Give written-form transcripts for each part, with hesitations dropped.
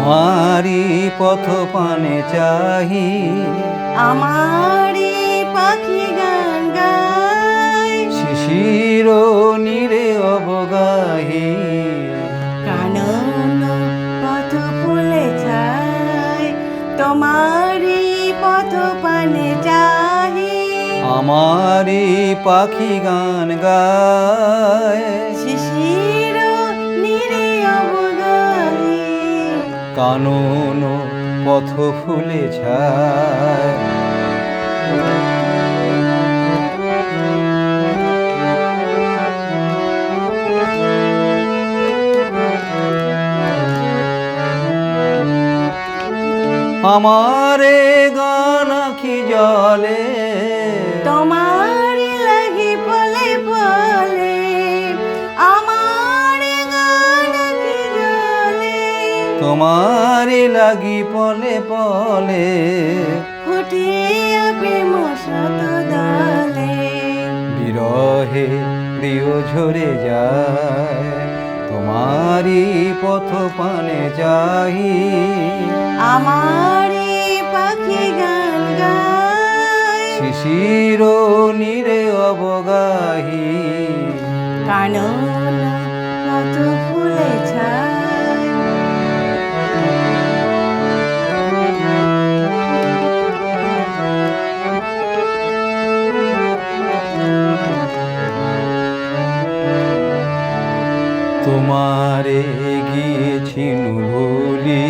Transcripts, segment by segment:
তোমারি পথ পানে চাহি, আমারি পাখি গান গায়, শিশির নীরে অবগাহি। কানন পথ ফুলে ছায়, তোমারি পথ পানে চাহি। আমারি পাখি গান গায়, শিশির নীরে অবগাহি। কানন পথ ফুলে ছায়। আমারে গান আখি জলে, তোমারি লাগি পলে পলে, আমার গান কি জলে। তোমারি লাগি পলে পলে, ফুটিয়া প্রেম শত দলে। বিরহে প্রিয় ঝরে যায়, তোমারি পথ পানে চাহি। আমারি পাখি গান গায়, শিশির নীরে অবগাহি। কানন পথ ফুলে ছায়। তোমারে গিয়েছি ভুলি,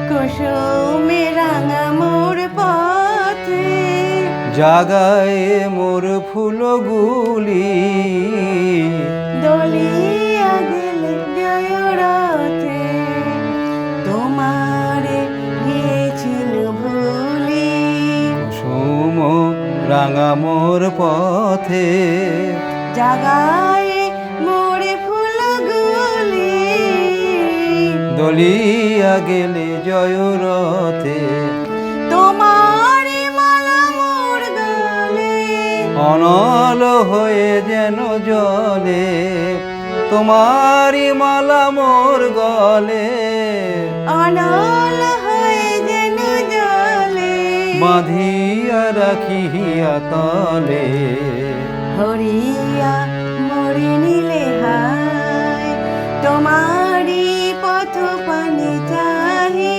কুসুমে রাঙা মোর পথে, জাগায় মোর ফুলগুলি। দলিয়া গেলে জয় রথে, তোমারে গিয়েছিল ভুলি। কুসুম রাঙা মোর পথে, জাগায় মোরে ফুলগুলি। দলিয়া গেলে জয় রথে। তোমারে মালা মোর গলে, অনল হয়ে যেন জলে, তোমারি মালা মোর গলে। অনল হয়ে যেন জলে। বাঁধিয়া রাখিয়া তলে, হরিয়া মরি নীলে হায়, তোমারি পথ পানে চাহি।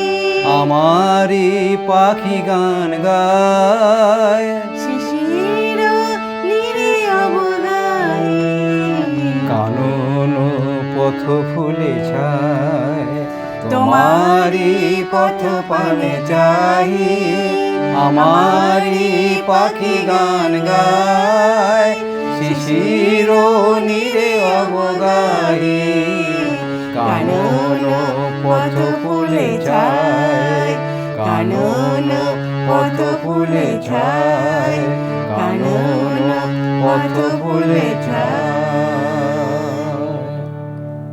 আমারি পাখি গান গায়, শিশির নীরে অবগাহি। কানন পথ ফুলে ছায়, তোমারি পথ পানে চাহি। আমারি পাখি গান গায়, শিশির নীরে অবগাহি। কানন পথ ফুলে ছায়, কানন পথ ফুলে ছায়, কানন পথ ফুলে ছায়।